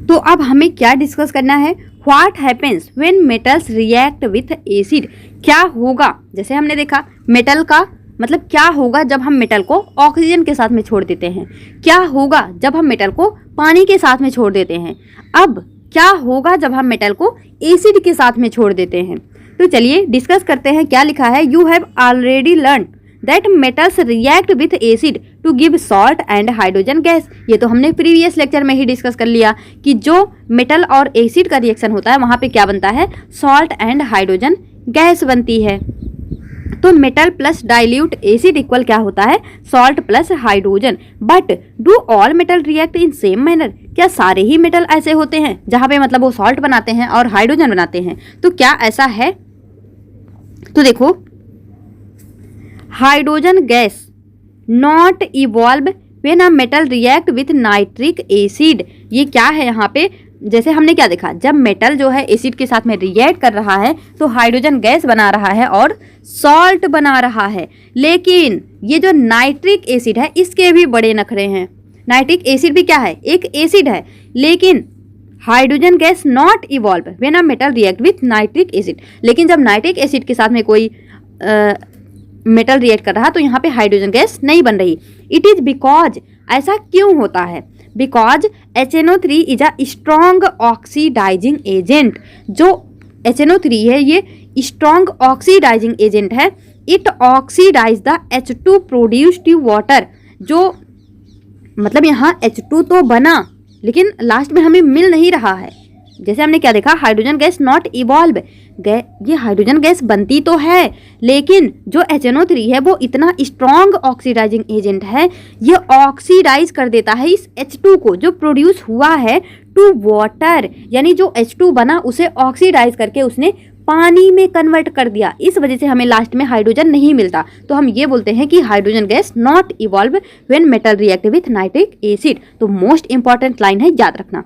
तो अब हमें क्या डिस्कस करना है, what happens when metals react with acid. क्या होगा, जैसे हमने देखा मेटल का मतलब क्या होगा जब हम मेटल को ऑक्सीजन के साथ में छोड़ देते हैं, क्या होगा जब हम मेटल को पानी के साथ में छोड़ देते हैं, अब क्या होगा जब हम मेटल को एसिड के साथ में छोड़ देते हैं। तो चलिए डिस्कस करते हैं। क्या लिखा है, you have already learn that metals react with acid to give salt and hydrogen gas. ये तो हमने प्रीवियस लेक्चर में ही डिस्कस कर लिया कि जो मेटल और एसिड का रिएक्शन होता है वहाँ पे क्या बनता है, सॉल्ट एंड हाइड्रोजन गैस बनती है। तो metal plus dilute acid equal क्या होता है, salt plus hydrogen. But do all metal react in same manner, क्या सारे ही मेटल ऐसे होते हैं जहाँ पे मतलब वो सॉल्ट बनाते हैं और हाइड्रोजन बनाते हैं, तो क्या ऐसा है। तो देखो hydrogen gas not evolve when a metal react with nitric acid. ये क्या है यहाँ पे, जैसे हमने क्या देखा, जब मेटल जो है एसिड के साथ में रिएक्ट कर रहा है तो हाइड्रोजन गैस बना रहा है और सॉल्ट बना रहा है। लेकिन ये जो नाइट्रिक एसिड है इसके भी बड़े नखरे हैं। नाइट्रिक एसिड भी क्या है, एक एसिड है, लेकिन hydrogen gas not evolve when a metal react with nitric acid. लेकिन जब नाइट्रिक एसिड के साथ में कोई मेटल रिएक्ट कर रहा तो यहाँ पे हाइड्रोजन गैस नहीं बन रही। इट इज बिकॉज, ऐसा क्यों होता है, because HNO3 is a strong oxidising agent. जो HNO3 है ये स्ट्रॉन्ग ऑक्सीडाइजिंग एजेंट है। It oxidise the H2 produced water. जो मतलब यहाँ H2 तो बना लेकिन लास्ट में हमें मिल नहीं रहा है। जैसे हमने क्या देखा, हाइड्रोजन गैस नॉट इवॉल्व, ये हाइड्रोजन गैस बनती तो है लेकिन जो HNO3 है वो इतना स्ट्रॉन्ग ऑक्सीडाइजिंग एजेंट है, ये ऑक्सीडाइज कर देता है इस H2 को जो प्रोड्यूस हुआ है टू वाटर। यानी जो H2 बना उसे ऑक्सीडाइज करके उसने पानी में कन्वर्ट कर दिया। इस वजह से हमें लास्ट में हाइड्रोजन नहीं मिलता। तो हम ये बोलते हैं कि hydrogen gas not evolve when metal react with nitric acid. तो मोस्ट इंपॉर्टेंट लाइन है, याद रखना।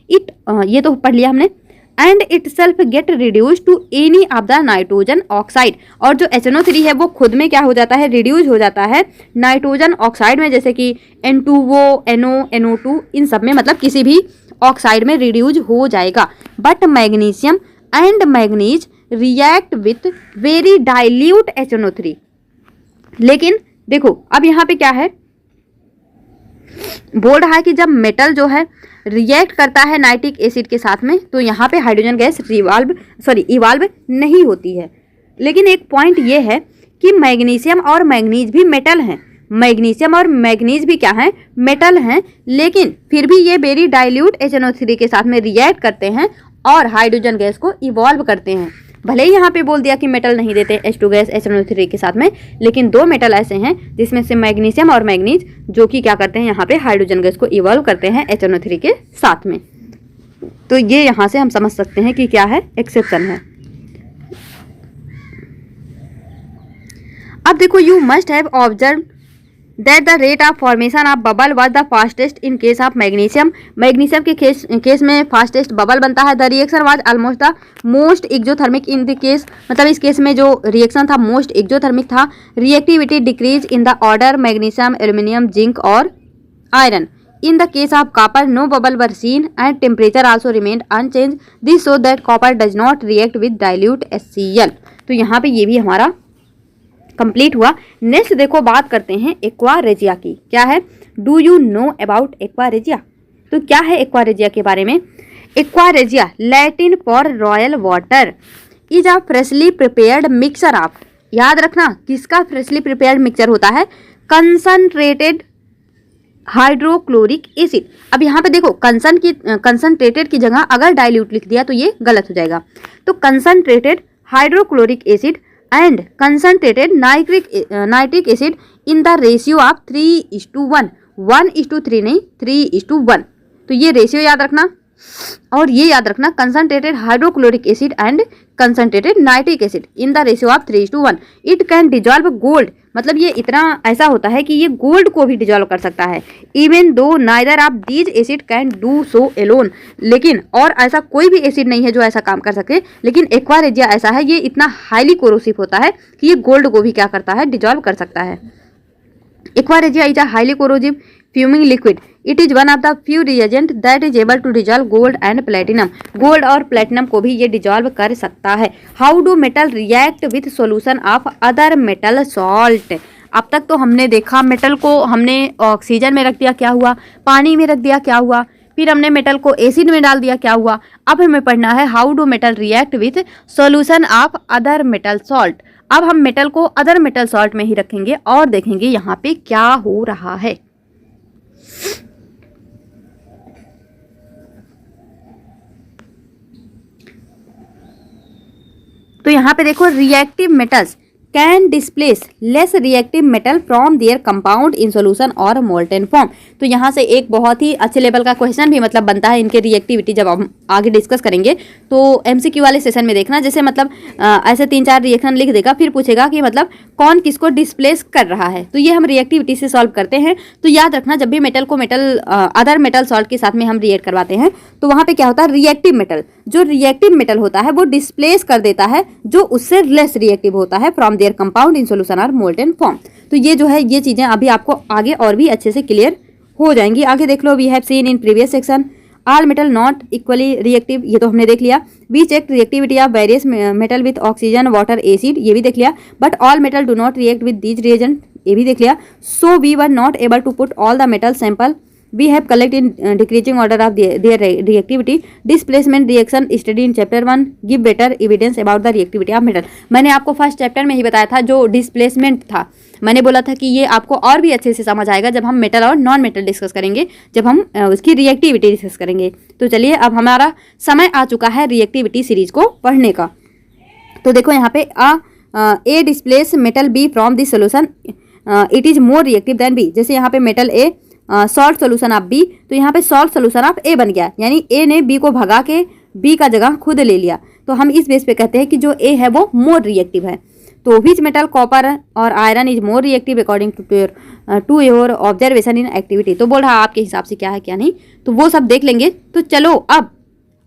ये तो पढ़ लिया हमने। And itself get reduce to any of the nitrogen oxide. और जो HNO3 है वो खुद में क्या हो जाता है, रिड्यूस हो जाता है नाइट्रोजन ऑक्साइड में, जैसे कि N2O, NO, NO2 इन सब में, मतलब किसी भी ऑक्साइड में रिड्यूस हो जाएगा। But magnesium and manganese react with very dilute HNO3। लेकिन देखो अब यहाँ पे क्या है, बोल रहा है कि जब मेटल जो है रिएक्ट करता है नाइट्रिक एसिड के साथ में तो यहाँ पे हाइड्रोजन गैस इवॉल्व नहीं होती है। लेकिन एक पॉइंट ये है कि मैग्नीशियम और मैग्नीज भी मेटल हैं, मैग्नीशियम और मैग्नीज भी क्या हैं, मेटल हैं, लेकिन फिर भी ये वेरी डाइल्यूट HNO3 के साथ में रिएक्ट करते हैं और हाइड्रोजन गैस को इवॉल्व करते हैं। भले ही यहाँ पे बोल दिया कि मेटल नहीं देते H2 गैस HNO3 के साथ में, लेकिन दो मेटल ऐसे हैं जिसमें से मैग्नीशियम और मैग्नीज जो कि क्या करते हैं, यहाँ पे हाइड्रोजन गैस को इवॉल्व करते हैं HNO3 के साथ में। तो ये यहाँ से हम समझ सकते हैं कि क्या है, एक्सेप्शन है। अब देखो, you must have observe that the rate of formation of bubble was the fastest in case of magnesium। Magnesium के केस में फास्टेस्ट बबल बनता है। the reaction was almost the most exothermic in the case, मतलब इस case में जो reaction था most exothermic था। Reactivity decrease in the order magnesium, aluminium, zinc और iron. In the case of copper, no bubble were seen and temperature also remained unchanged. This shows that copper does not react with dilute HCl। तो यहाँ पे ये भी हमारा complete हुआ। Next देखो, बात करते हैं एक्वारेजिया की। क्या है, do you know about aqua regia. तो क्या है एक्वारेजिया के बारे में। Aqua regia Latin for royal water is a freshly prepared mixture of, याद रखना किसका फ्रेशली प्रिपेयर्ड मिक्सचर होता है, कंसंट्रेटेड हाइड्रोक्लोरिक एसिड। अब यहाँ पे देखो कंसंट्रेटेड की जगह अगर डाइल्यूट लिख दिया तो ये गलत हो जाएगा। तो concentrated hydrochloric acid and concentrated nitric acid in the ratio of 3:1, 1:3 नहीं 3:1। तो ये रेशियो याद रखना। और ये याद रखना, concentrated hydrochloric acid and concentrated nitric acid in the ratio of 3:1। It can dissolve gold, मतलब ये इतना ऐसा होता है कि ये गोल्ड को भी डिजॉल्व कर सकता है। Even though neither of these acid can do so alone, लेकिन और ऐसा कोई भी एसिड नहीं है जो ऐसा काम कर सके, लेकिन एक्वारेजिया ऐसा है, ये इतना हाईली कोरोसिव होता है कि ये गोल्ड को भी क्या करता है, डिजॉल्व कर सकता है। Aqua regia is a highly corrosive fuming liquid, it is one of the few reagent that is able to dissolve gold and platinum, gold और प्लेटिनम को भी ये डिजॉल्व कर सकता है। How do metal react with solution of other metal salt, अब तक तो हमने देखा मेटल को हमने ऑक्सीजन में रख दिया क्या हुआ, पानी में रख दिया क्या हुआ, फिर हमने मेटल को एसिड में डाल दिया क्या हुआ। अब हमें पढ़ना है how do metal react with solution of other metal salt. अब हम मेटल को अदर मेटल सॉल्ट में ही रखेंगे और देखेंगे यहाँ पे क्या हो रहा है। तो यहाँ पे देखो reactive metals can displace less reactive metal from their compound in solution और मोल्टेन फॉर्म। तो यहाँ से एक बहुत ही अच्छे लेवल का क्वेश्चन भी मतलब बनता है इनके रिएक्टिविटी, जब हम आगे डिस्कस करेंगे तो एमसीक्यू वाले सेशन में देखना। जैसे मतलब ऐसे 3-4 रिएक्शन लिख देगा, फिर पूछेगा कि मतलब कौन किसको डिस्प्लेस कर रहा है, तो ये हम रिएक्टिविटी से सॉल्व करते हैं। तो याद रखना जब भी मेटल को अदर मेटल सॉल्ट के साथ में हम रिएक्ट करवाते हैं तो वहाँ पे क्या होता है, रिएक्टिव मेटल, जो रिएक्टिव मेटल होता है वो डिस्प्लेस कर देता है जो उससे लेस रिएक्टिव होता है from their compound in solution और मोल्टेन फॉर्म। तो ये जो है ये चीजें अभी आपको आगे और भी अच्छे से क्लियर हो जाएंगी। आगे देख लो, we have seen in previous section all metal not equally reactive, ये तो हमने देख लिया। We check reactivity of various metal with oxygen water acid, ये भी देख लिया। But all metal do not react with these reagent, ये भी देख लिया। So we were not able to put all the metal sample we have collected in decreasing order of their reactivity. Displacement reaction study in chapter 1 give better evidence about the reactivity of metal। मैंने आपको first chapter में ही बताया था, जो displacement था मैंने बोला था कि ये आपको और भी अच्छे से समझ आएगा जब हम metal or non metal discuss करेंगे, जब हम उसकी रिएक्टिविटी डिस्कस करेंगे। तो चलिए अब हमारा समय आ चुका है रिएक्टिविटी सीरीज को पढ़ने का। तो देखो यहाँ पे A displace metal B from this solution it is more reactive than B. जैसे यहाँ पे metal A salt solution of B, तो यहाँ पे सॉल्ट सोल्यूशन ऑफ ए बन गया, यानी ए ने बी को भगा के बी का जगह खुद ले लिया। तो हम इस बेस पे कहते हैं कि जो ए है वो मोर रिएक्टिव है। तो विच मेटल कॉपर और iron is more reactive according to your observation in activity. तो बोल रहा आपके हिसाब से क्या है क्या नहीं, तो वो सब देख लेंगे। तो चलो अब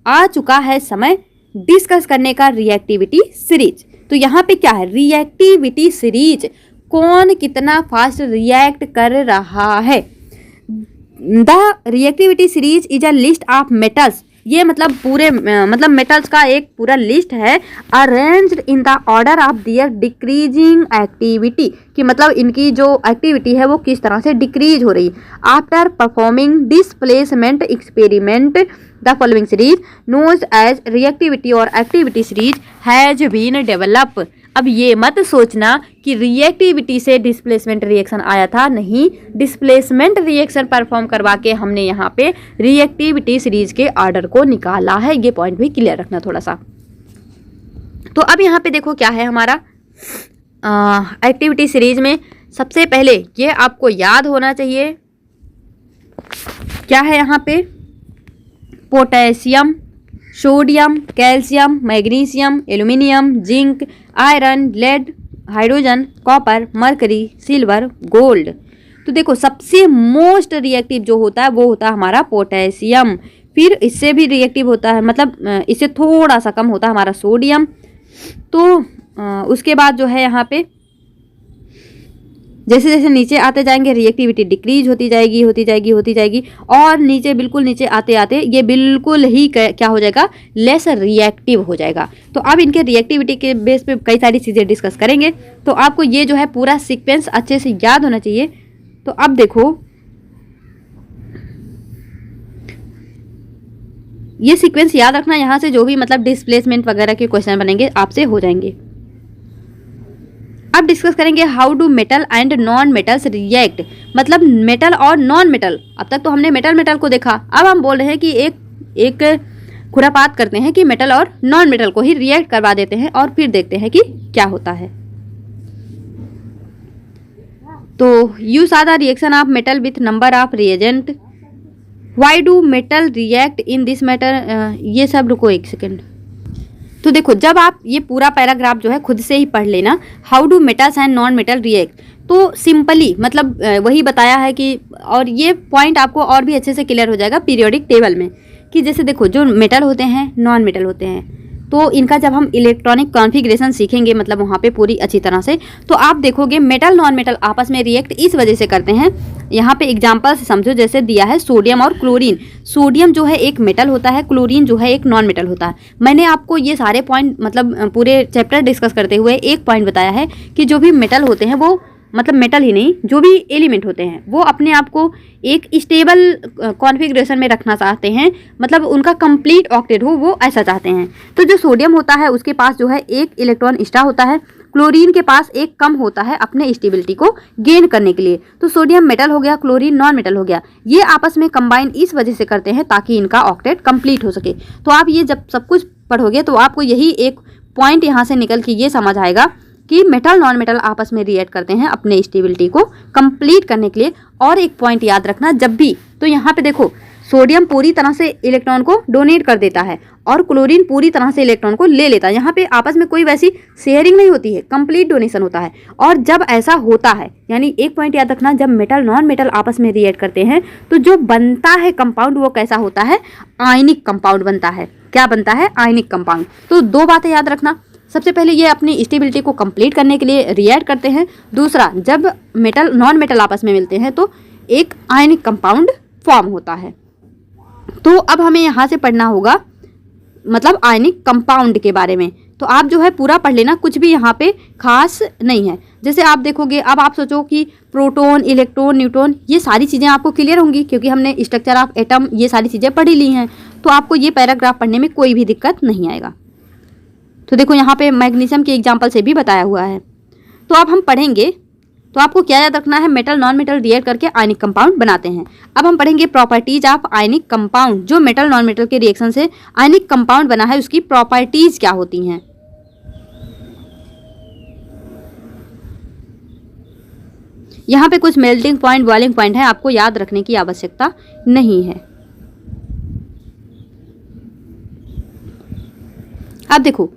आ चुका है समय डिस्कस करने का रिएक्टिविटी सीरीज। तो यहाँ पे क्या है, रिएक्टिविटी सीरीज, कौन कितना फास्ट रिएक्ट कर रहा है। The reactivity series is a list of metals, ये मतलब पूरे मतलब मेटल्स का एक पूरा लिस्ट है, arranged in the order of their decreasing activity, कि मतलब इनकी जो एक्टिविटी है वो किस तरह से डिक्रीज हो रही है। After performing displacement experiment the following series knows as reactivity or activity series has been develop. अब ये मत सोचना कि रिएक्टिविटी से डिस्प्लेसमेंट रिएक्शन आया था, नहीं, डिस्प्लेसमेंट रिएक्शन परफॉर्म करवा के हमने यहाँ पे रिएक्टिविटी सीरीज के ऑर्डर को निकाला है। ये पॉइंट भी क्लियर रखना थोड़ा सा। तो अब यहाँ पे देखो क्या है हमारा एक्टिविटी सीरीज में। सबसे पहले ये आपको याद होना चाहिए, क्या है यहाँ पे, potassium, sodium, calcium, magnesium, aluminium, zinc, iron, lead, hydrogen, copper, mercury, silver, gold. तो देखो सबसे मोस्ट रिएक्टिव जो होता है वो होता है हमारा पोटेशियम, फिर इससे भी रिएक्टिव होता है, मतलब इससे थोड़ा सा कम होता है हमारा सोडियम। तो उसके बाद जो है यहाँ पे जैसे जैसे नीचे आते जाएंगे रिएक्टिविटी डिक्रीज होती जाएगी और नीचे बिल्कुल नीचे आते आते ये बिल्कुल ही क्या हो जाएगा, लेस रिएक्टिव हो जाएगा। तो अब इनके रिएक्टिविटी के बेस पे कई सारी चीज़ें डिस्कस करेंगे, तो आपको ये जो है पूरा सीक्वेंस अच्छे से याद होना चाहिए। तो अब देखो ये सीक्वेंस याद रखना, यहाँ से जो भी मतलब डिस्प्लेसमेंट वगैरह के क्वेश्चन बनेंगे आपसे हो जाएंगे। अब डिस्कस करेंगे how do metal and non metals react, मतलब मेटल और नॉन मेटल। अब तक तो हमने मेटल को देखा, अब हम बोल रहे हैं कि एक खुरापात करते हैं कि मेटल और नॉन मेटल को ही रिएक्ट करवा देते हैं और फिर देखते हैं कि क्या होता है। तो यू सा the reaction of metal with number of reagent, why do metal react in this matter, ये सब रुको एक सेकेंड। तो देखो जब आप ये पूरा पैराग्राफ जो है खुद से ही पढ़ लेना, how do metals and non metal react, तो सिंपली मतलब वही बताया है कि, और ये पॉइंट आपको और भी अच्छे से क्लियर हो जाएगा पीरियोडिक टेबल में, कि जैसे देखो जो मेटल होते हैं नॉन मेटल होते हैं, तो इनका जब हम इलेक्ट्रॉनिक कॉन्फ़िगरेशन सीखेंगे मतलब वहाँ पे पूरी अच्छी तरह से, तो आप देखोगे मेटल नॉन मेटल आपस में रिएक्ट इस वजह से करते हैं। यहाँ पे एग्जांपल से समझो, जैसे दिया है सोडियम और क्लोरीन। सोडियम जो है एक मेटल होता है, क्लोरीन जो है एक नॉन मेटल होता है। मैंने आपको ये सारे पॉइंट मतलब पूरे चैप्टर डिस्कस करते हुए एक पॉइंट बताया है कि जो भी मेटल होते हैं वो मतलब मेटल ही नहीं, जो भी एलिमेंट होते हैं वो अपने आप को एक स्टेबल कॉन्फ़िगरेशन में रखना चाहते हैं, मतलब उनका कंप्लीट ऑक्टेट हो, वो ऐसा चाहते हैं। तो जो सोडियम होता है उसके पास जो है एक इलेक्ट्रॉन एक्स्ट्रा होता है, क्लोरीन के पास एक कम होता है अपने स्टेबिलिटी को गेन करने के लिए। तो सोडियम मेटल हो गया, क्लोरीन नॉन मेटल हो गया। ये आपस में कंबाइन इस वजह से करते हैं ताकि इनका ऑक्टेट कंप्लीट हो सके। तो आप ये जब सब कुछ पढ़ोगे तो आपको यही एक पॉइंट यहाँ से निकल के ये समझ आएगा कि मेटल नॉन मेटल आपस में रिएक्ट करते हैं अपने स्टेबिलिटी को कंप्लीट करने के लिए। और एक पॉइंट याद रखना जब भी, तो यहाँ पे देखो सोडियम पूरी तरह से इलेक्ट्रॉन को डोनेट कर देता है और क्लोरीन पूरी तरह से इलेक्ट्रॉन को ले लेता है। यहाँ पे आपस में कोई वैसी शेयरिंग नहीं होती है, कंप्लीट डोनेशन होता है। और जब ऐसा होता है, यानी एक पॉइंट याद रखना, जब मेटल नॉन मेटल आपस में रिएक्ट करते हैं तो जो बनता है कंपाउंड वो कैसा होता है, आयनिक कंपाउंड बनता है। क्या बनता है, आयनिक कंपाउंड। तो दो बातें याद रखना, सबसे पहले ये अपनी स्टेबिलिटी को कंप्लीट करने के लिए रिएक्ट करते हैं। दूसरा, जब मेटल नॉन मेटल आपस में मिलते हैं तो एक आयनिक कंपाउंड फॉर्म होता है। तो अब हमें यहाँ से पढ़ना होगा मतलब आयनिक कंपाउंड के बारे में। तो आप जो है पूरा पढ़ लेना, कुछ भी यहाँ पे खास नहीं है। जैसे आप देखोगे, अब आप सोचो कि प्रोटॉन, इलेक्ट्रॉन, न्यूट्रॉन, ये सारी चीज़ें आपको क्लियर होंगी क्योंकि हमने स्ट्रक्चर ऑफ एटम ये सारी चीज़ें पढ़ी ली हैं। तो आपको ये पैराग्राफ पढ़ने में कोई भी दिक्कत नहीं आएगा। तो देखो यहाँ पे मैग्नीशियम के एग्जाम्पल से भी बताया हुआ है। तो अब हम पढ़ेंगे, तो आपको क्या याद रखना है, मेटल नॉन मेटल रिएक्ट करके आयनिक कंपाउंड बनाते हैं। अब हम पढ़ेंगे प्रॉपर्टीज ऑफ आयनिक कंपाउंड। जो मेटल नॉन मेटल के रिएक्शन से आयनिक कंपाउंड बना है उसकी प्रॉपर्टीज क्या होती हैं। यहाँ पे कुछ मेल्टिंग पॉइंट, बॉइलिंग पॉइंट है, आपको याद रखने की आवश्यकता नहीं है। अब देखो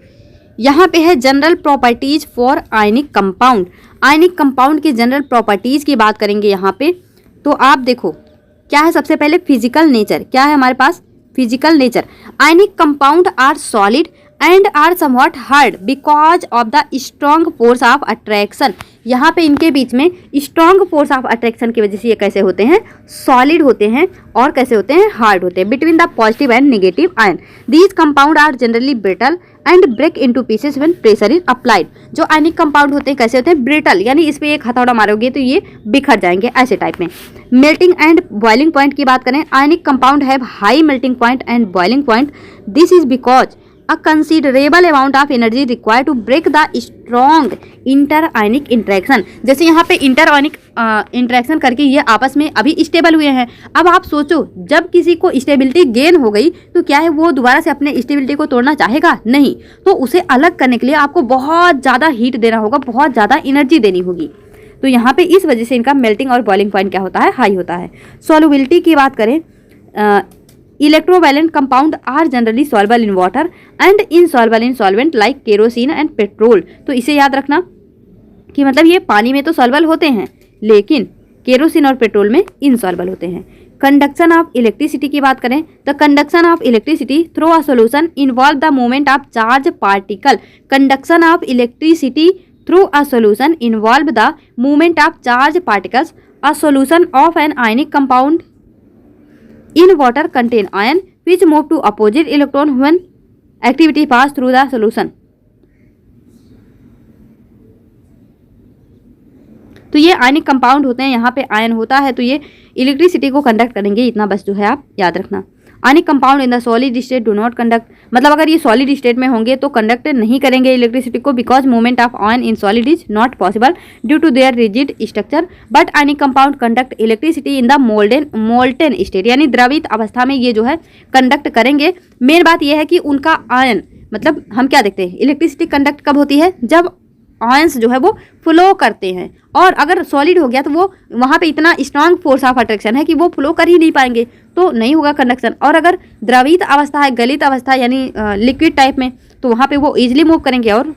यहाँ पे है general properties for ionic compound. Ionic compound के जनरल प्रॉपर्टीज की बात करेंगे यहाँ पे। तो आप देखो क्या है, सबसे पहले फिजिकल नेचर। क्या है हमारे पास, physical nature. Ionic compound are solid and are somewhat hard because of the strong force of attraction. यहाँ पे इनके बीच में स्ट्रॉन्ग फोर्स ऑफ अट्रैक्शन की वजह से ये कैसे होते हैं, सॉलिड होते हैं और कैसे होते हैं, हार्ड होते हैं। Between the positive and negative ion these compound are generally brittle and break into pieces when pressure is applied. जो आयनिक कंपाउंड होते हैं कैसे होते हैं, ब्रिटल, यानी इस पे एक हथौड़ा मारोगे तो ये बिखर जाएंगे, ऐसे टाइप में। मेल्टिंग एंड बॉइलिंग पॉइंट की बात करें, ionic compound have high melting point and boiling point. This is because a considerable amount of energy required to break the strong inter-ionic interaction। जैसे यहाँ पे इंटर-आयनिक इंटरेक्शन करके ये आपस में अभी स्टेबल हुए हैं। अब आप सोचो जब किसी को स्टेबिलिटी गेन हो गई तो क्या है, वो दोबारा से अपने स्टेबिलिटी को तोड़ना चाहेगा, नहीं। तो उसे अलग करने के लिए आपको बहुत ज़्यादा हीट देना होगा, बहुत ज़्यादा एनर्जी देनी होगी। तो यहाँ पे इस वजह से इनका मेल्टिंग और बॉइलिंग पॉइंट क्या होता है, हाई होता है। सॉल्युबिलिटी की बात करें, electrovalent compound are generally soluble in water and insoluble in solvent like kerosene and petrol. तो इसे याद रखना कि मतलब ये पानी में तो सॉल्युबल होते हैं लेकिन केरोसिन और पेट्रोल में इनसॉल्युबल होते हैं। कंडक्शन ऑफ इलेक्ट्रिसिटी की बात करें, the conduction of electricity through a solution involve the movement of charge particle. Conduction of electricity through a solution involve the movement of charge particles. A solution of an ionic compound in water contain ion which move to opposite electron when activity pass through the solution। तो ये ionic compound होते हैं, यहाँ पे ion होता है तो ये इलेक्ट्रिसिटी को कंडक्ट करेंगे, इतना बस जो है आप याद रखना। Ionic compound in the solid state do not conduct, मतलब अगर ये सॉलिड स्टेट में होंगे तो कंडक्ट नहीं करेंगे इलेक्ट्रिसिटी को, because movement of ion in solid is not possible due to their rigid structure. But ionic compound conduct electricity in the molten state, यानी द्रवित अवस्था में ये जो है कंडक्ट करेंगे। मेन बात यह है कि उनका आयन, मतलब हम क्या देखते हैं, इलेक्ट्रिसिटी कंडक्ट कब होती है, जब आयंस जो है वो फ्लो करते हैं। और अगर सॉलिड हो गया तो वो वहाँ पे इतना स्ट्रांग फोर्स ऑफ अट्रैक्शन है कि वो फ्लो कर ही नहीं पाएंगे, तो नहीं होगा कंडक्शन। और अगर द्रवित अवस्था है, गलित अवस्था यानी लिक्विड टाइप में, तो वहाँ पे वो इजिली मूव करेंगे और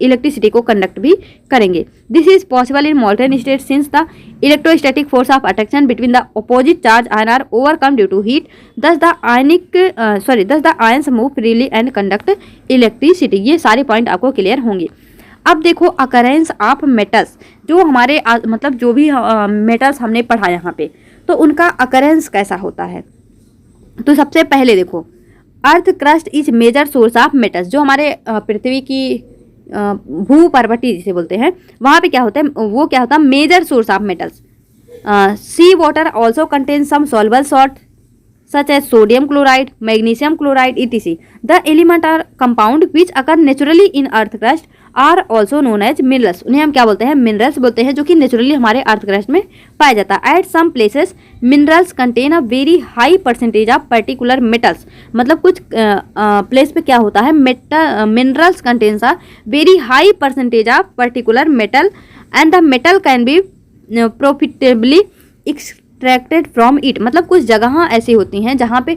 इलेक्ट्रिसिटी को कंडक्ट भी करेंगे। This is possible in molten state since the electrostatic force of attraction between the opposite charge ion are overcome due to heat, thus the ions move freely and conduct electricity. ये सारे point आपको clear होंगे। अब देखो occurrence of metals, जो हमारे मतलब जो भी मेटल्स हमने पढ़ा यहाँ पे, तो उनका अकरेंस कैसा होता है। तो सबसे पहले देखो earth crust is major source of metals. जो हमारे पृथ्वी की भू पर्वती जिसे बोलते हैं, वहाँ पे क्या होता है, वो क्या होता है, major source of metals. Sea water also contain some soluble salt such as sodium chloride, magnesium chloride, etc. The elements are compound which occur naturally in earth crust are also known as minerals. उन्हें हम क्या बोलते हैं, minerals बोलते हैं, जो कि naturally हमारे अर्थ क्रस्ट में पाया जाता है। At some places minerals contain a very high percentage of particular metals. मतलब कुछ प्लेस पे क्या होता है, minerals contains a very high percentage of particular metal and the metal can be profitably extracted from it. मतलब कुछ जगह ऐसी होती हैं जहाँ पे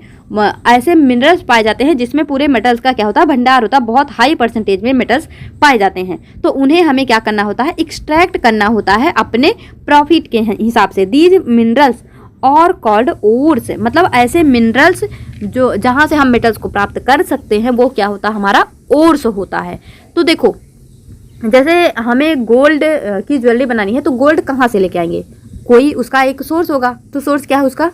ऐसे मिनरल्स पाए जाते हैं जिसमें पूरे मेटल्स का क्या होता है, भंडार होता है, बहुत हाई परसेंटेज में मेटल्स पाए जाते हैं। तो उन्हें हमें क्या करना होता है, एक्सट्रैक्ट करना होता है अपने प्रॉफिट के हिसाब से। दीज मिनरल्स और कॉल्ड ओर्स। मतलब ऐसे मिनरल्स जो जहाँ से हम मेटल्स को प्राप्त कर सकते हैं वो क्या होता है, हमारा ओर्स होता है। तो देखो जैसे हमें गोल्ड की ज्वेलरी बनानी है तो गोल्ड कहाँ से लेके आएंगे, कोई उसका एक सोर्स होगा। तो सोर्स क्या है उसका,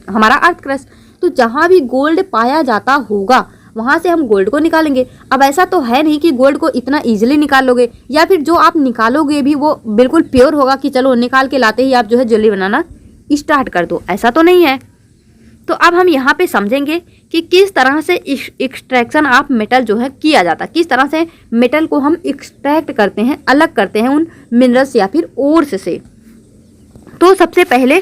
हमारा अर्थ क्रस्ट। तो जहाँ भी गोल्ड पाया जाता होगा वहाँ से हम गोल्ड को निकालेंगे। अब ऐसा तो है नहीं कि गोल्ड को इतना इजीली निकाल लोगे, या फिर जो आप निकालोगे भी वो बिल्कुल प्योर होगा कि चलो निकाल के लाते ही आप जो है ज्वेलरी बनाना स्टार्ट कर दो, ऐसा तो नहीं है। तो अब हम यहाँ पे समझेंगे कि किस तरह से एक्सट्रैक्शन ऑफ मेटल जो है किया जाता है, किस तरह से मेटल को हम एक्सट्रैक्ट करते हैं, अलग करते हैं उन मिनरल्स या फिर ओर्स से। तो सबसे पहले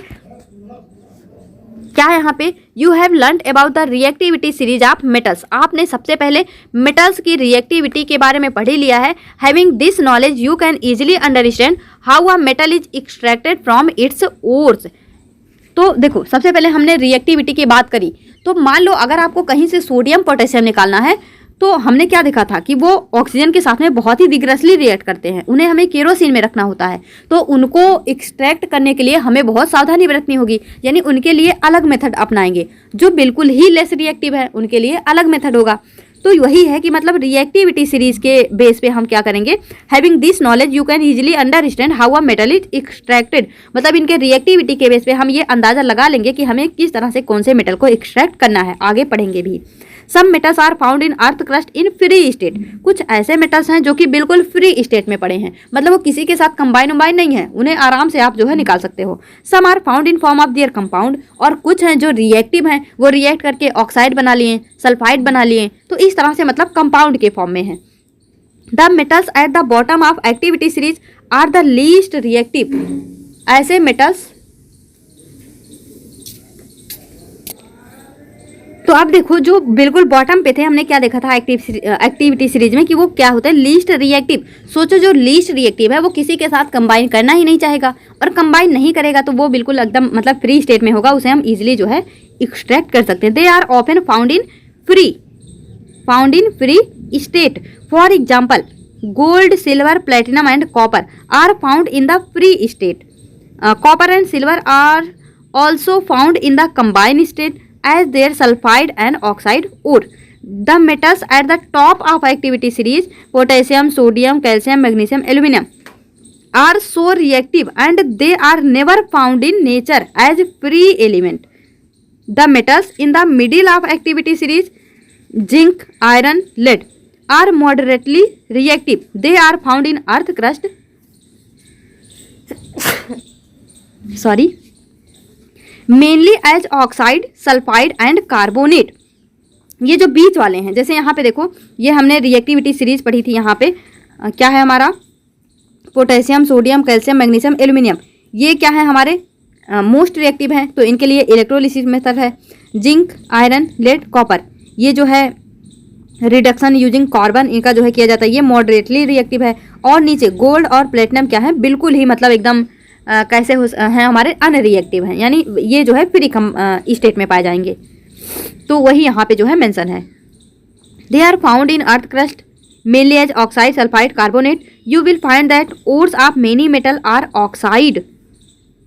क्या है यहाँ पे, you have learn about the reactivity series of metals. आपने सबसे पहले मेटल्स की रिएक्टिविटी के बारे में पढ़ लिया है। Having this knowledge you can easily understand how a metal is extracted from its ores. तो देखो सबसे पहले हमने रिएक्टिविटी की बात करी। तो मान लो अगर आपको कहीं से सोडियम पोटेशियम निकालना है, तो हमने क्या देखा था कि वो ऑक्सीजन के साथ में बहुत ही विग्रसली रिएक्ट करते हैं, उन्हें हमें केरोसिन में रखना होता है। तो उनको एक्सट्रैक्ट करने के लिए हमें बहुत सावधानी बरतनी होगी, यानी उनके लिए अलग मेथड अपनाएंगे। जो बिल्कुल ही लेस रिएक्टिव है उनके लिए अलग मेथड होगा। तो वही है कि मतलब रिएक्टिविटी सीरीज के बेस पे हम क्या करेंगे, having this knowledge you can easily understand how a metal is extracted. मतलब इनके रिएक्टिविटी के बेस पे हम ये अंदाजा लगा लेंगे कि हमें किस तरह से कौन से मेटल को एक्सट्रैक्ट करना है, आगे पढ़ेंगे भी। Some metals are found in earth crust in free state. कुछ ऐसे मेटल्स हैं जो कि बिल्कुल फ्री स्टेट में पड़े हैं, मतलब वो किसी के साथ कंबाइन नहीं है, उन्हें आराम से आप जो है निकाल सकते हो। Some are found in form of their compound. और कुछ हैं जो रिएक्टिव हैं, वो रिएक्ट करके ऑक्साइड बना लिए, सल्फाइड बना लिए, तो इस तरह से मतलब कंपाउंड के फॉर्म में है। The metals at the bottom of activity series are the least reactive. ऐसे मेटल्स, तो आप देखो जो बिल्कुल बॉटम पे थे, हमने क्या देखा था एक्टिविटी सीरीज में कि वो क्या होता है, लीस्ट रिएक्टिव। सोचो जो लीस्ट रिएक्टिव है वो किसी के साथ कंबाइन करना ही नहीं चाहेगा, और कंबाइन नहीं करेगा तो वो बिल्कुल एकदम मतलब फ्री स्टेट में होगा, उसे हम इजीली जो है एक्सट्रैक्ट कर सकते हैं। They are often found in free state. For example gold, silver, platinum and copper are found in the free state. Copper and silver are also found in the combine state as their sulfide and oxide ore. The metals at the top of activity series, potassium, sodium, calcium, magnesium, aluminum, are so reactive and they are never found in nature as free element. The metals in the middle of activity series, zinc, iron, lead, are moderately reactive. They are found in earth crust. Sorry. Mainly as oxide, sulphide and carbonate. ये जो बीच वाले हैं, जैसे यहाँ पे देखो ये हमने रिएक्टिविटी सीरीज पढ़ी थी। यहाँ पे क्या है हमारा, potassium, sodium, calcium, magnesium, aluminium, ये क्या है हमारे मोस्ट रिएक्टिव हैं, तो इनके लिए इलेक्ट्रोलिसिस मेथड है। जिंक, आयरन, लेड, कॉपर, ये जो है रिडक्शन यूजिंग कार्बन इनका जो है किया जाता है, ये मॉडरेटली रिएक्टिव है। और नीचे गोल्ड और प्लेटिनम क्या है, बिल्कुल ही मतलब एकदम कैसे हैं हमारे, अनरिएक्टिव हैं, यानी ये जो है फ्री स्टेट में पाए जाएंगे। तो वही यहाँ पे जो है मेंशन है। They are found in earth crust mainly as oxide, sulfide, carbonate. You will find that ores of many metal are oxide.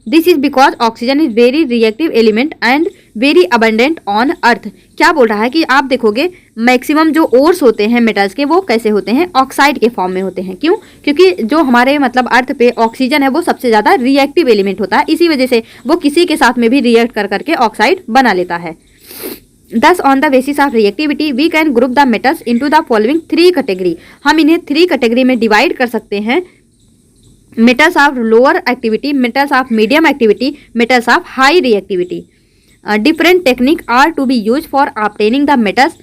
This is because oxygen is very reactive element and very abundant on earth. क्या बोल रहा है कि आप देखोगे maximum जो ores होते हैं मेटल्स के वो कैसे होते हैं, ऑक्साइड के फॉर्म में होते हैं। क्यों? क्योंकि जो हमारे मतलब अर्थ पे ऑक्सीजन है वो सबसे ज़्यादा रिएक्टिव एलिमेंट होता है, इसी वजह से वो किसी के साथ में भी रिएक्ट कर करके ऑक्साइड बना लेता है। Thus, on the basis of reactivity, we can group the metals into the following 3 category. हम इन्हें 3 कैटेगरी में डिवाइड कर सकते हैं। Metals of lower activity, metals of medium activity, metals of high reactivity. Different technique are to be use for obtaining the metals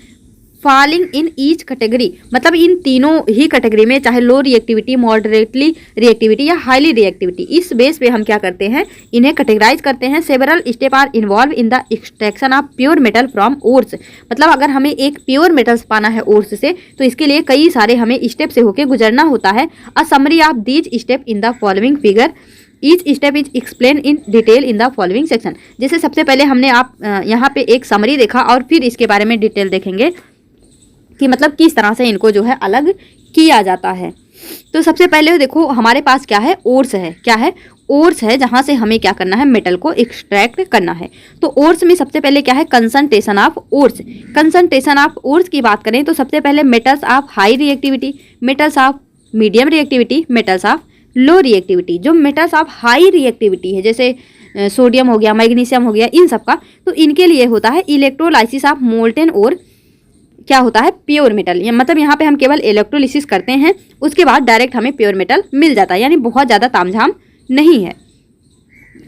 falling in each category. मतलब इन तीनों ही कैटेगरी में, चाहे लो रिएक्टिविटी, मॉडरेटली रिएक्टिविटी या highly reactivity, इस base पे हम क्या करते हैं, इन्हें कैटेगराइज करते हैं। Several step are involve in the extraction of pure metal from ores. मतलब अगर हमें एक प्योर मेटल्स पाना है ओर्स से, तो इसके लिए कई सारे हमें स्टेप से होकर गुजरना होता है। A summary of these step in the following figure. Each step is explain in detail in the following section. जैसे सबसे पहले हमने आप यहाँ पे एक समरी देखा और फिर इसके बारे में डिटेल देखेंगे कि मतलब किस तरह से इनको जो है अलग किया जाता है। तो सबसे पहले देखो हमारे पास क्या है, ओर्स है। क्या है? ओर्स है, जहाँ से हमें क्या करना है, मेटल को एक्सट्रैक्ट करना है। तो ओर्स में सबसे पहले क्या है, concentration of ores. Concentration of ores की बात करें तो सबसे पहले metals of high reactivity, metals of medium reactivity, metals of low reactivity. जो मेटल्स ऑफ हाई रिएक्टिविटी है जैसे सोडियम हो गया, मैग्नीशियम हो गया, इन सब का, तो इनके लिए होता है इलेक्ट्रोलाइसिस ऑफ मोल्टेन और क्या होता है, प्योर मेटल। मतलब यहाँ पे हम केवल इलेक्ट्रोलिसिस करते हैं, उसके बाद डायरेक्ट हमें प्योर मेटल मिल जाता है, यानी बहुत ज़्यादा तामझाम नहीं है।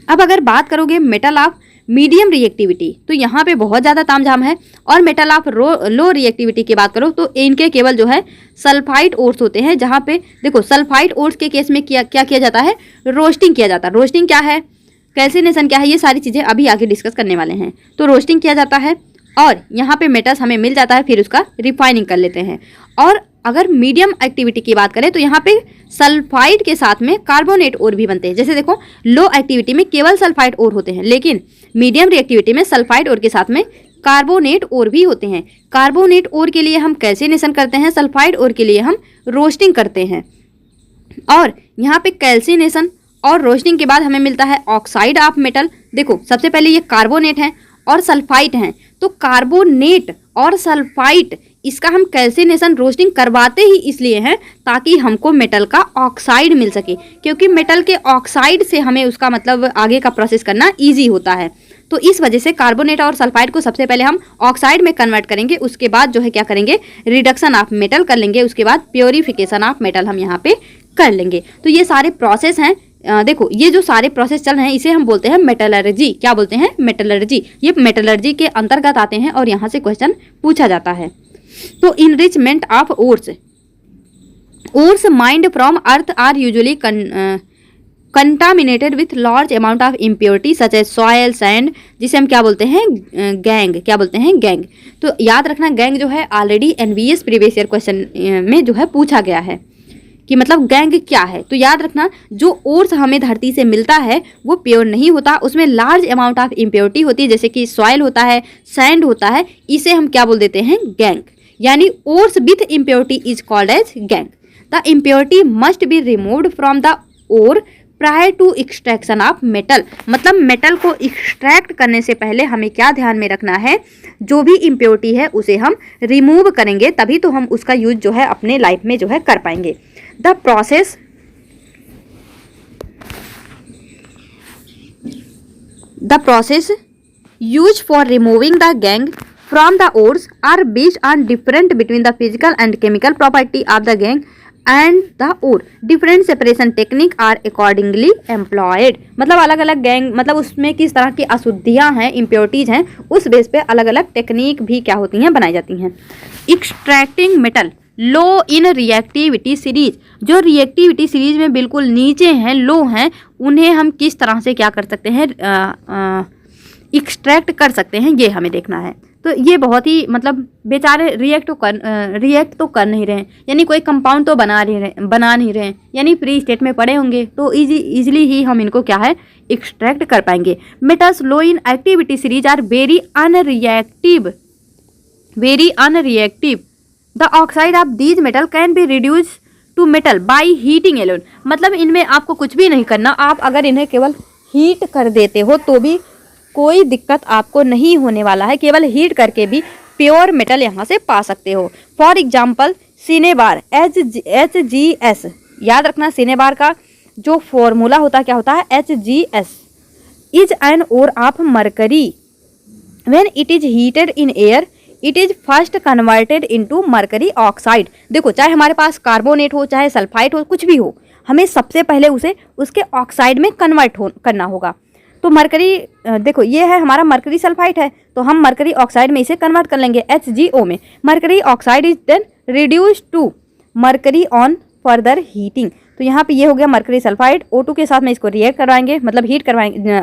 अब अगर बात करोगे मेटल ऑफ मीडियम रिएक्टिविटी, तो यहाँ पे बहुत ज़्यादा तामझाम है। और मेटल ऑफ लो रिएक्टिविटी की बात करो तो इनके केवल जो है सल्फाइड ओर्स होते हैं, जहाँ पे देखो सल्फाइड ओर्स के केस में क्या किया जाता है, रोस्टिंग किया जाता है। रोस्टिंग क्या है, कैल्सिनेशन क्या है, ये सारी चीज़ें अभी आगे डिस्कस करने वाले हैं। तो रोस्टिंग किया जाता है और यहाँ पे मेटल्स हमें मिल जाता है, फिर उसका रिफाइनिंग कर लेते हैं। और अगर मीडियम एक्टिविटी की बात करें तो यहाँ पे सल्फाइड के साथ में कार्बोनेट ओर भी बनते हैं। जैसे देखो लो एक्टिविटी में केवल सल्फाइड ओर होते हैं, लेकिन मीडियम रिएक्टिविटी में सल्फाइड ओर के साथ में कार्बोनेट ओर भी होते हैं। कार्बोनेट ओर के लिए हम कैल्सिनेशन करते हैं, सल्फाइड ओर के लिए हम रोस्टिंग करते हैं। और यहाँ पे कैल्सिनेशन और रोस्टिंग के बाद हमें मिलता है ऑक्साइड ऑफ मेटल। देखो सबसे पहले ये कार्बोनेट है और सल्फाइड हैं, तो कार्बोनेट और सल्फाइड इसका हम कैल्सिनेशन रोस्टिंग करवाते ही इसलिए हैं ताकि हमको मेटल का ऑक्साइड मिल सके, क्योंकि मेटल के ऑक्साइड से हमें उसका मतलब आगे का प्रोसेस करना इजी होता है। तो इस वजह से कार्बोनेट और सल्फाइड को सबसे पहले हम ऑक्साइड में कन्वर्ट करेंगे, उसके बाद जो है क्या करेंगे, रिडक्शन ऑफ मेटल कर लेंगे, उसके बाद प्योरीफिकेशन ऑफ मेटल हम यहाँ पे कर लेंगे। तो ये सारे प्रोसेस हैं। देखो ये जो सारे प्रोसेस चल रहे हैं इसे हम बोलते हैं मेटलर्जी। क्या बोलते हैं, मेटलर्जी। ये मेटलर्जी के अंतर्गत आते हैं और यहाँ से क्वेश्चन पूछा जाता है। तो enrichment of ores, ores mined from earth are usually contaminated with large amount of impurity such as soil, sand, जिसे हम क्या बोलते हैं, गैंग। क्या बोलते हैं, गैंग। तो याद रखना गैंग जो है already NVS previous year question में जो है पूछा गया है कि मतलब गैंग क्या है। तो याद रखना जो ओर्स हमें धरती से मिलता है वो प्योर नहीं होता, उसमें लार्ज अमाउंट ऑफ इम्प्योरिटी होती है, जैसे कि सॉइल होता है, सैंड होता है, इसे हम क्या बोल देते हैं, गैंग। यानी ores with impurity is called as gangue. The impurity must be removed from the ore prior to extraction of metal. मतलब मेटल को एक्सट्रैक्ट करने से पहले हमें क्या ध्यान में रखना है, जो भी इम्प्योरिटी है उसे हम रिमूव करेंगे, तभी तो हम उसका यूज जो है अपने लाइफ में जो है कर पाएंगे। The process used for removing the gang from the ores are based on different between the physical and chemical property of the gang and the ore. Different separation technique are accordingly employed. मतलब अलग अलग gang मतलब उसमें किस तरह की अशुद्धियाँ हैं, impurities हैं, उस बेस पे अलग अलग टेक्निक भी क्या होती हैं, बनाई जाती हैं। एक्सट्रैक्टिंग मेटल लो इन रिएक्टिविटी सीरीज, जो रिएक्टिविटी सीरीज में बिल्कुल नीचे हैं, लो हैं, उन्हें हम किस तरह से क्या कर सकते हैं, एक्सट्रैक्ट कर सकते हैं, ये हमें देखना है। तो ये बहुत ही मतलब बेचारे रिएक्ट तो कर नहीं रहे हैं, यानी कोई कंपाउंड तो बना नहीं रहे हैं, यानी फ्री स्टेट में पड़े होंगे, तो इजीली ही हम इनको क्या है, एक्सट्रैक्ट कर पाएंगे। Metals low in activity series are very unreactive the oxide of these metal can be reduce to metal by heating alone. मतलब इनमें आपको कुछ भी नहीं करना, आप अगर इन्हें केवल हीट कर देते हो तो भी कोई दिक्कत आपको नहीं होने वाला है। केवल हीट करके भी प्योर मेटल यहाँ से पा सकते हो। फॉर एग्जाम्पल सिनेबार HGS, याद रखना सिनेबार का जो फॉर्मूला होता क्या होता है, HGS is an ore of mercury when it is heated in air it is first converted into mercury oxide. देखो चाहे हमारे पास कार्बोनेट हो चाहे सल्फाइड हो कुछ भी हो, हमें सबसे पहले उसे उसके ऑक्साइड में कन्वर्ट करना होगा। तो मरकरी देखो ये है हमारा मरकरी सल्फाइड है, तो हम मरकरी ऑक्साइड में इसे कन्वर्ट कर लेंगे HgO में। Mercury oxide is then reduce to mercury on further heating. तो यहाँ पे ये हो गया मरकरी सल्फाइड, O2 के साथ में इसको रिएक्ट करवाएंगे, मतलब हीट करवाएंगे,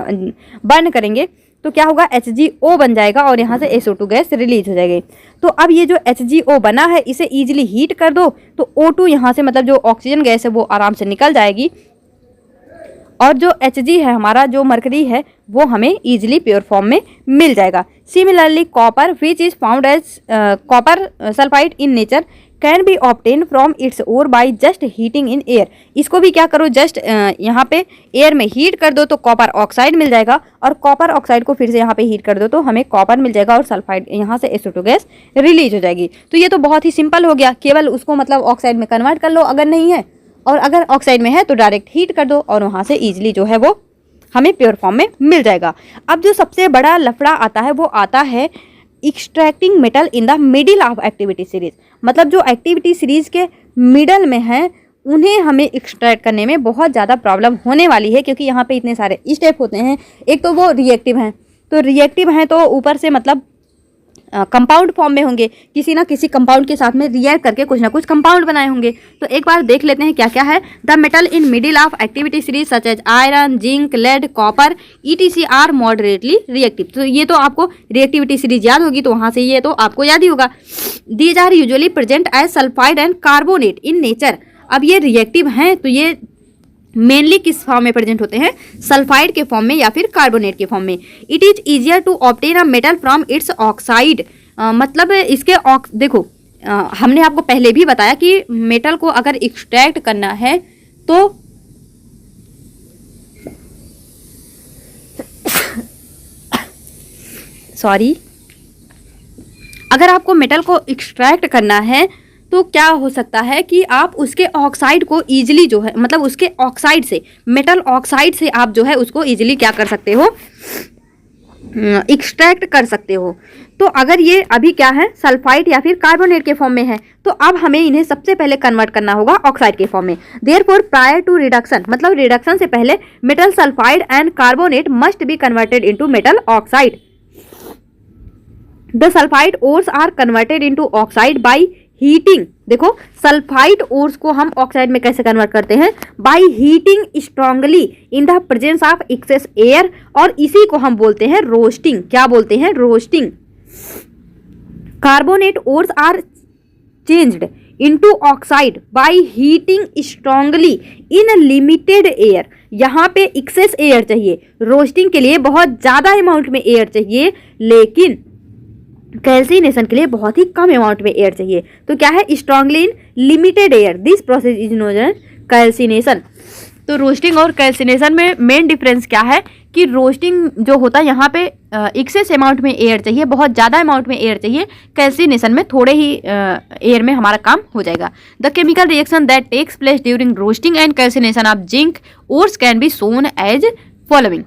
बर्न करेंगे, तो क्या होगा HgO बन जाएगा और यहाँ से SO2 गैस रिलीज हो जाएगी। तो अब ये जो HgO बना है इसे इजीली हीट कर दो तो O2 यहाँ से मतलब जो ऑक्सीजन गैस है वो आराम से निकल जाएगी और जो Hg है हमारा जो मरकरी है वो हमें इजीली प्योर फॉर्म में मिल जाएगा। Similarly copper which is found as copper sulphide in nature can be obtain from its ore by just heating in air. इसको भी क्या करो जस्ट यहाँ पे एयर में हीट कर दो तो कॉपर ऑक्साइड मिल जाएगा और कॉपर ऑक्साइड को फिर से यहाँ पे हीट कर दो तो हमें कॉपर मिल जाएगा और सल्फाइड यहाँ से SO2 गैस रिलीज हो जाएगी। तो ये तो बहुत ही सिंपल हो गया, केवल उसको मतलब ऑक्साइड में कन्वर्ट कर लो अगर नहीं है, और अगर ऑक्साइड में है तो डायरेक्ट हीट कर दो और वहाँ से ईजिली जो है वो हमें प्योर फॉर्म में मिल जाएगा। अब जो सबसे बड़ा लफड़ा आता है वो आता है extracting metal in the middle of activity series. मतलब जो एक्टिविटी सीरीज के मिडल में है उन्हें हमें एक्सट्रैक्ट करने में बहुत ज़्यादा प्रॉब्लम होने वाली है, क्योंकि यहाँ पे इतने सारे स्टेप होते हैं। एक तो वो रिएक्टिव हैं, तो रिएक्टिव हैं तो ऊपर से मतलब कंपाउंड फॉर्म में होंगे, किसी ना किसी कंपाउंड के साथ में रिएक्ट करके कुछ ना कुछ कंपाउंड बनाए होंगे। तो एक बार देख लेते हैं क्या क्या है। The metal in middle of activity series such as iron, zinc, lead, copper ETC are moderately reactive. तो ये तो आपको रिएक्टिविटी सीरीज याद होगी, तो वहाँ से ये तो आपको याद ही होगा। These are usually present as sulphide and carbonate in nature. अब ये रिएक्टिव हैं तो ये मेनली किस फॉर्म में प्रेजेंट होते हैं, सल्फाइड के फॉर्म में या फिर कार्बोनेट के फॉर्म में। It is easier to obtain a metal from its oxide. मतलब इसके देखो हमने आपको पहले भी बताया कि मेटल को अगर एक्सट्रैक्ट करना है तो सॉरी, अगर आपको मेटल को एक्सट्रैक्ट करना है तो क्या हो सकता है कि आप उसके ऑक्साइड को ईजिली जो है मतलब उसके ऑक्साइड से, मेटल ऑक्साइड से आप जो है उसको ईजिली क्या कर सकते हो, एक्सट्रैक्ट कर सकते हो। तो अगर ये अभी क्या है सल्फाइड या फिर कार्बोनेट के फॉर्म में है तो अब हमें इन्हें सबसे पहले कन्वर्ट करना होगा ऑक्साइड के फॉर्म में। देयरफॉर प्रायर टू रिडक्शन, मतलब रिडक्शन से पहले metal sulphide and carbonate must be converted into metal oxide. The sulphide ores are converted into oxide by heating. देखो सल्फाइड ओर्स को हम ऑक्साइड में कैसे कन्वर्ट करते हैं, by heating strongly in the presence of excess air, और इसी को हम बोलते हैं रोस्टिंग। क्या बोलते हैं, roasting. Carbonate ores are changed into oxide by heating strongly in limited air. यहाँ पे एक्सेस एयर चाहिए, रोस्टिंग के लिए बहुत ज्यादा अमाउंट में एयर चाहिए, लेकिन कैल्सिनेशन के लिए बहुत ही कम अमाउंट में एयर चाहिए। तो क्या है, strongly in limited air, this process is known as calcination. तो रोस्टिंग और कैल्सिनेशन में मेन डिफरेंस क्या है कि रोस्टिंग जो होता है यहाँ पे एक्सेस अमाउंट में एयर चाहिए, बहुत ज़्यादा अमाउंट में एयर चाहिए। कैल्सिनेशन में थोड़े ही एयर में हमारा काम हो जाएगा। The chemical reaction that takes place during roasting and calcination of zinc ores can be shown as following.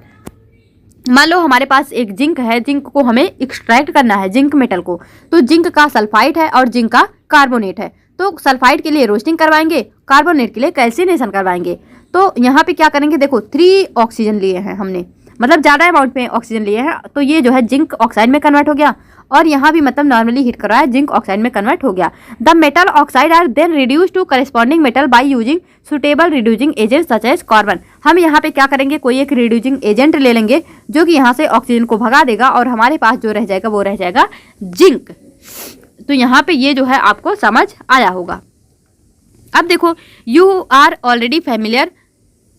मान लो हमारे पास एक जिंक है, जिंक को हमें एक्सट्रैक्ट करना है, जिंक मेटल को। तो जिंक का सल्फाइड है और जिंक का कार्बोनेट है। तो सल्फाइड के लिए रोस्टिंग करवाएंगे, कार्बोनेट के लिए कैल्सिनेशन करवाएंगे। तो यहाँ पे क्या करेंगे, देखो 3 ऑक्सीजन लिए हैं हमने, मतलब ज़्यादा अमाउंट में ऑक्सीजन लिए हैं। तो ये जो है जिंक ऑक्साइड में कन्वर्ट हो गया, और यहाँ भी मतलब नॉर्मली हीट करवाया, जिंक ऑक्साइड में कन्वर्ट हो गया। The metal oxide are then reduce to corresponding metal by using suitable reducing agent such as carbon. हम यहाँ पे क्या करेंगे, कोई एक रिड्यूसिंग एजेंट ले लेंगे जो कि यहाँ से ऑक्सीजन को भगा देगा, और हमारे पास जो रह जाएगा वो रह जाएगा जिंक। तो यहाँ पे ये जो है आपको समझ आया होगा। अब देखो, you are already familiar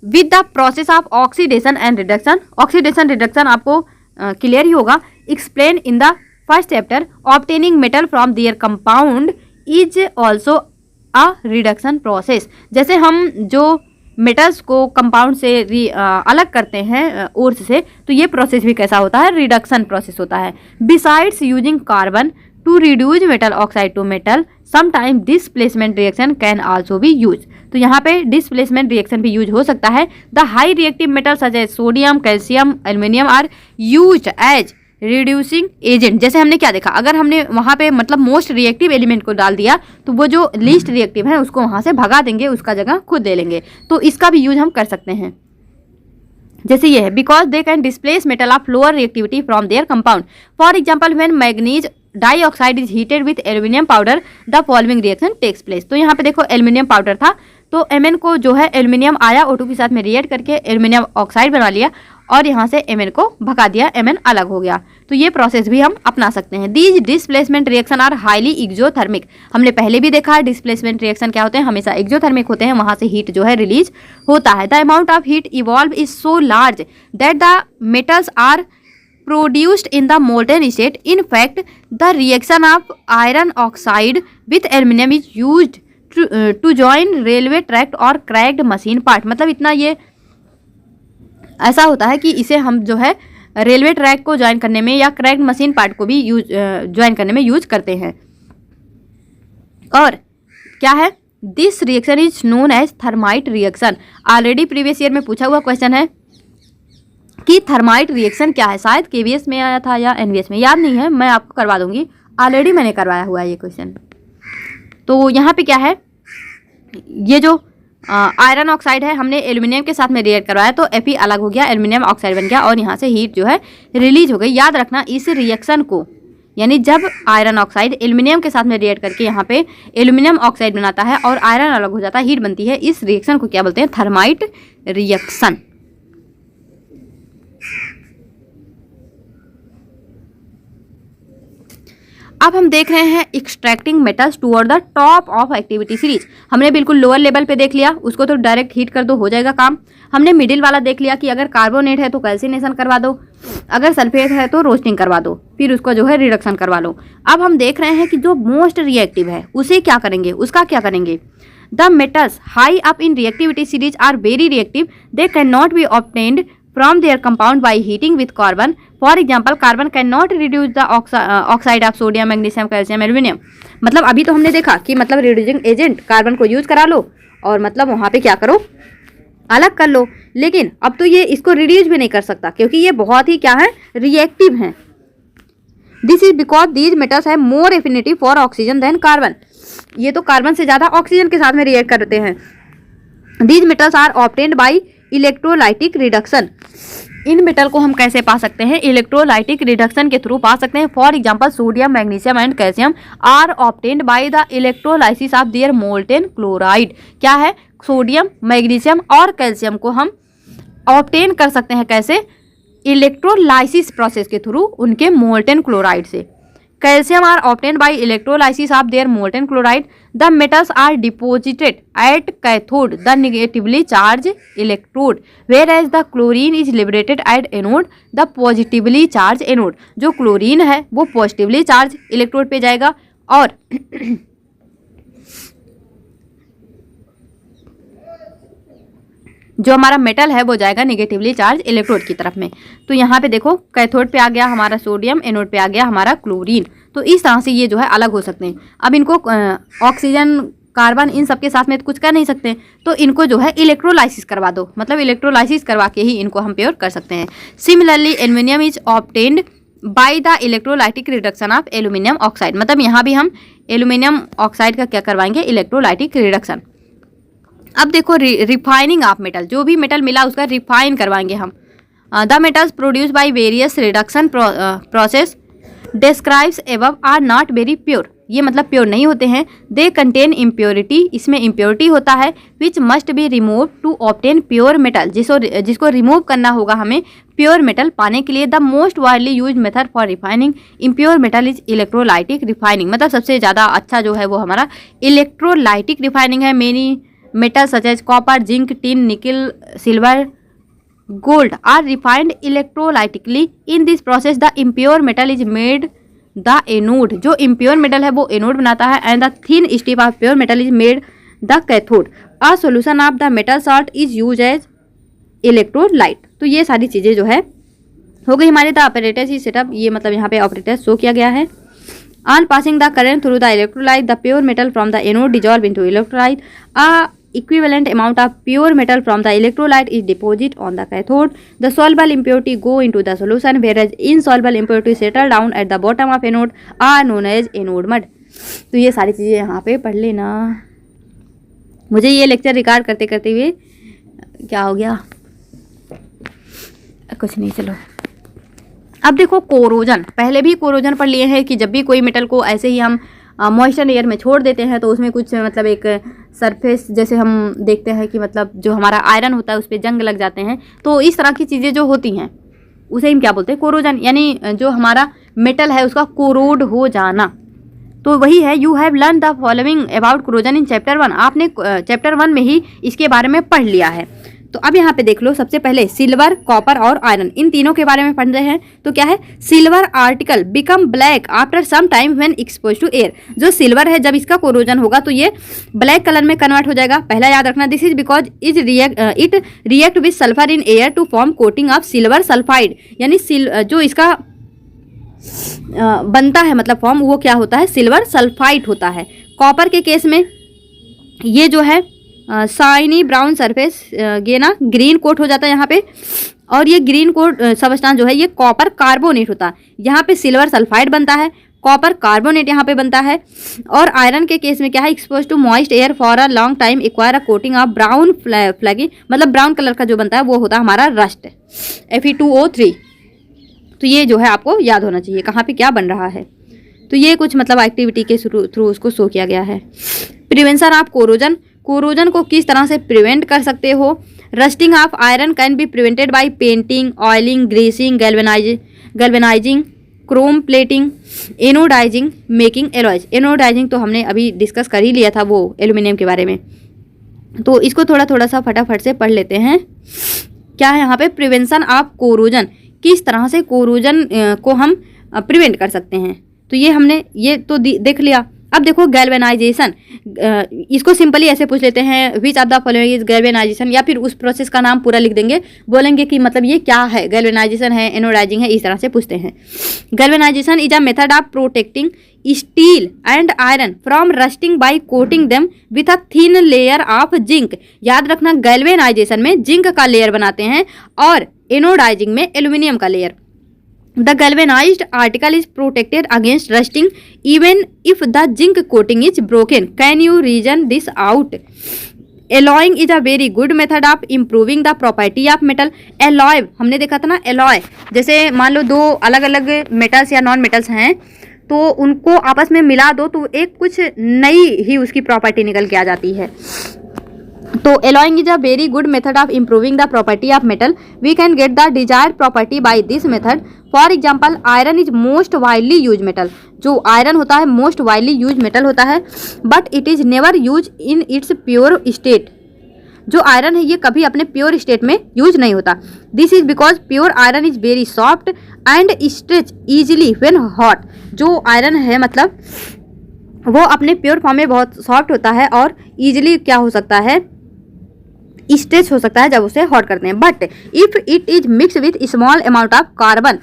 with the process of oxidation and reduction. Oxidation reduction आपको क्लियर ही होगा। Explain in the first chapter. Obtaining metal from their compound is also a reduction process. जैसे हम जो मेटल्स को कंपाउंड से अलग करते हैं ओर्स से, तो ये प्रोसेस भी कैसा होता है, रिडक्शन प्रोसेस होता है। Besides using carbon to reduce metal oxide to metal, sometime displacement reaction can also be use. तो यहाँ पे डिस्प्लेसमेंट रिएक्शन भी यूज हो सकता है। The high reactive metal such as sodium, calcium, aluminium are used as reducing agent. जैसे हमने क्या देखा, अगर हमने वहाँ पे मतलब मोस्ट रिएक्टिव एलिमेंट को डाल दिया तो वो जो लीस्ट रिएक्टिव है उसको वहाँ से भगा देंगे, उसका जगह खुद ले लेंगे। तो इसका भी यूज हम कर सकते हैं। जैसे ये है, because they can displace metal of lower reactivity from their compound. For example when manganese dioxide is heated with aluminium powder the following reaction takes place. तो यहाँ पे देखो एल्युमिनियम पाउडर था, तो Mn को जो है एल्युमिनियम आया O2 के साथ में रिएक्ट करके एल्युमिनियम ऑक्साइड बना लिया और यहाँ से Mn को भगा दिया, Mn अलग हो गया। तो ये प्रोसेस भी हम अपना सकते हैं। These displacement reaction are highly exothermic. हमने पहले भी देखा है डिस्प्लेसमेंट रिएक्शन क्या होते हैं, हमेशा एक्सोथर्मिक होते हैं, वहाँ से हीट जो है रिलीज होता है। The amount of heat evolve is so large that the metals are produced in the molten state. In fact, the reaction of iron oxide with aluminum is used to join railway track और cracked machine part। मतलब इतना ये ऐसा होता है कि इसे हम जो है रेलवे ट्रैक को ज्वाइन करने में या क्रैक्ड मशीन पार्ट को भी यूज ज्वाइन करने में यूज करते हैं। और क्या है, this reaction is known as thermite reaction. Already previous year में पूछा हुआ क्वेश्चन है कि थर्माइट रिएक्शन क्या है, शायद केवीएस में आया था या एनवीएस में, याद नहीं है, मैं आपको करवा दूंगी, ऑलरेडी मैंने करवाया हुआ है ये क्वेश्चन। तो यहाँ पे क्या है, ये जो आयरन ऑक्साइड है हमने एल्युमिनियम के साथ में रिएक्ट करवाया तो Fe अलग हो गया, एल्युमिनियम ऑक्साइड बन गया और यहाँ से हीट जो है रिलीज हो गई। याद रखना इस रिएक्शन को, यानी जब आयरन ऑक्साइड एल्युमिनियम के साथ में रिएक्ट करके यहाँ पे एल्युमिनियम ऑक्साइड बनाता है और आयरन अलग हो जाता है, हीट बनती है, इस रिएक्शन को क्या बोलते हैं, थर्माइट रिएक्शन। अब हम देख रहे हैं extracting metals toward the top of activity series. हमने बिल्कुल लोअर लेवल पे देख लिया, उसको तो डायरेक्ट हीट कर दो हो जाएगा काम। हमने मिडिल वाला देख लिया कि अगर कार्बोनेट है तो कैल्सिनेशन करवा दो, अगर सल्फेट है तो रोस्टिंग करवा दो, फिर उसको जो है रिडक्शन करवा लो। अब हम देख रहे हैं कि जो मोस्ट रिएक्टिव है उसे क्या करेंगे, उसका क्या करेंगे। The metals high up in reactivity series are very reactive, they can not be obtained from their compound by heating with carbon. For example, carbon cannot reduce the oxide of sodium, magnesium, calcium, aluminum. मतलब अभी तो हमने देखा कि मतलब reducing agent carbon को use करा लो और मतलब वहाँ पे क्या करो, अलग कर लो, लेकिन अब तो ये इसको रिड्यूस भी नहीं कर सकता क्योंकि ये बहुत ही क्या है, रिएक्टिव है। This is because these metals have more affinity for oxygen than carbon. ये तो कार्बन से ज़्यादा ऑक्सीजन के साथ में रिएक्ट करते हैं। These metals are obtained by electrolytic reduction. इन मेटल को हम कैसे पा सकते हैं, इलेक्ट्रोलाइटिक रिडक्शन के थ्रू पा सकते हैं। For example sodium, magnesium and calcium are obtained by the electrolysis of their molten chloride. क्या है, सोडियम, मैग्नीशियम और कैल्शियम को हम ऑब्टेन कर सकते हैं कैसे, इलेक्ट्रोलाइसिस प्रोसेस के थ्रू उनके मोल्टेन क्लोराइड से। Calcium are obtained by electrolysis of their molten chloride. The metals are deposited at cathode, the negatively charged electrode, whereas the chlorine is liberated at anode, the positively charged anode. जो chlorine है वो positively charge electrode पे जाएगा और जो हमारा metal है वो जाएगा नेगेटिवली चार्ज इलेक्ट्रोड की तरफ में। तो यहाँ पे देखो कैथोड पे आ गया हमारा सोडियम, एनोड पे आ गया हमारा क्लोरीन। तो इस तरह से ये जो है अलग हो सकते हैं। अब इनको ऑक्सीजन, कार्बन इन सब के साथ में कुछ कर नहीं सकते, तो इनको जो है इलेक्ट्रोलाइसिस करवा दो, मतलब इलेक्ट्रोलाइसिस करवा के ही इनको हम प्योर कर सकते हैं। Similarly aluminium is obtained by the electrolytic reduction of aluminium oxide. मतलब यहाँ भी हम एल्यूमिनियम ऑक्साइड का क्या करवाएंगे, इलेक्ट्रोलाइटिक रिडक्शन। अब देखो रिफाइनिंग ऑफ मेटल, जो भी मेटल मिला उसका रिफाइन करवाएंगे हम। The metals produce by various reduction process describes above are not very pure. ये मतलब प्योर नहीं होते हैं। दे कंटेन इम्प्योरिटी, इसमें इम्प्योरिटी होता है, which must be remove to obtain pure metal, जिसको रिमूव करना होगा हमें प्योर मेटल पाने के लिए। The most widely use method for refining impure metal is electrolytic refining. मतलब सबसे ज़्यादा अच्छा जो है वो हमारा इलेक्ट्रोलाइटिक रिफाइनिंग है। Many metal such as copper, zinc, tin, nickel, silver, gold are refined electrolytically. In this process the impure metal is made the anode, जो इम्प्योर मेटल है वो एनोड बनाता है, and the thin strip of pure metal is made the cathode. A solution of the metal salt is use as electrolyte. तो ये सारी चीज़ें जो है हो गई हमारे द ऑपरेटर्स ही सेटअप, ये मतलब यहाँ पे ऑपरेटर शो किया गया है। On passing the current through the electrolyte the pure metal from the anode dissolve into electrolyte, a equivalent amount of pure metal from the electrolyte is deposited on the cathode. The soluble impurity go into the solution, whereas insoluble impurity settle down at the bottom of anode are known as anode mud. तो ये सारी चीज़ें यहाँ पे पढ़ लेना। मुझे ये लेक्चर रिकॉर्ड करते करते हुए क्या हो गया, कुछ नहीं, चलो अब देखो कोरोजन। पहले भी कोरोजन पढ़ लिए हैं कि जब भी कोई मेटल को ऐसे ही हम मॉइस्चर एयर में छोड़ देते हैं तो उसमें कुछ मतलब एक सरफेस जैसे हम देखते हैं कि मतलब जो हमारा आयरन होता है उस पर जंग लग जाते हैं, तो इस तरह की चीज़ें जो होती हैं उसे हम क्या बोलते हैं, कोरोजन, यानी जो हमारा मेटल है उसका कोरोड हो जाना। तो वही है, you have learn the following about corrosion in chapter 1। आपने चैप्टर 1 में ही इसके बारे में पढ़ लिया है। तो अब यहाँ पे देख लो, सबसे पहले सिल्वर, कॉपर और आयरन, इन तीनों के बारे में पढ़ रहे हैं। तो क्या है, silver article become black after some time when expose to air. जो सिल्वर है जब इसका कोरोजन होगा तो ये ब्लैक कलर में कन्वर्ट हो जाएगा। पहला याद रखना, this is because it react with sulphur in air to form coating of silver sulphide, यानी जो इसका बनता है मतलब फॉर्म, वो क्या होता है, सिल्वर सल्फाइड होता है। कॉपर के केस में ये जो है शाइनी ब्राउन सरफेस ये ना ग्रीन कोट हो जाता है यहाँ पे, और ये ग्रीन कोट सबस्टांस जो है ये कॉपर कार्बोनेट होता है। यहाँ पे सिल्वर सल्फाइड बनता है, कॉपर कार्बोनेट यहाँ पे बनता है। और आयरन के केस में क्या है, exposed to moist air for a long time acquire a coating of brown flaky, मतलब ब्राउन कलर का जो बनता है वो होता है हमारा रस्ट, Fe2O3। तो ये जो है आपको याद होना चाहिए कहाँ पे क्या बन रहा है। तो ये कुछ मतलब एक्टिविटी के थ्रू उसको शो किया गया है। प्रिवेंशन ऑफ कोरोजन, कोरोजन को किस तरह से प्रिवेंट कर सकते हो। Rusting of iron can be prevented by painting, oiling, greasing, galvanising, chrome plating, anodising, making alloys. Anodising तो हमने अभी डिस्कस कर ही लिया था वो एल्यूमिनियम के बारे में, तो इसको थोड़ा सा फटाफट से पढ़ लेते हैं। क्या है यहाँ पे, प्रिवेंशन ऑफ कोरोजन, किस तरह से कोरोजन को हम प्रिवेंट कर सकते हैं। तो ये हमने ये तो देख लिया। अब देखो गैल्वेनाइजेशन, इसको सिंपली ऐसे पूछ लेते हैं, which of the following is galvanisation, या फिर उस प्रोसेस का नाम पूरा लिख देंगे, बोलेंगे कि मतलब ये क्या है, गैल्वेनाइजेशन है, एनोडाइजिंग है, इस तरह से पूछते हैं। Galvanisation is a method of protecting steel and iron from rusting by coating them with a thin layer of zinc. याद रखना, गैल्वेनाइजेशन में जिंक का लेयर बनाते हैं और एनोडाइजिंग में एल्यूमिनियम का layer. The galvanized article is protected against rusting even if the zinc coating is broken. Can you reason this out? Alloying is a very good method of improving the property of metal. Alloy हमने देखा था ना, alloy जैसे मान लो दो अलग अलग metals या नॉन मेटल्स हैं तो उनको आपस में मिला दो तो एक कुछ नई ही उसकी प्रॉपर्टी निकल के आ जाती है। तो alloying is a very good method of improving the property of metal. We can get the desired property by this method. For example, iron is most widely used metal. जो आयरन होता है most widely used metal होता है, but it is never used in its pure state. जो iron है ये कभी अपने प्योर स्टेट में यूज नहीं होता। This is because pure iron is very soft and stretch easily when hot. जो आयरन है मतलब वो अपने प्योर फॉर्म में बहुत सॉफ्ट होता है और इजीली क्या हो सकता है, स्ट्रेच हो सकता है जब उसे हॉट करते हैं। But if it is mix with small amount of carbon,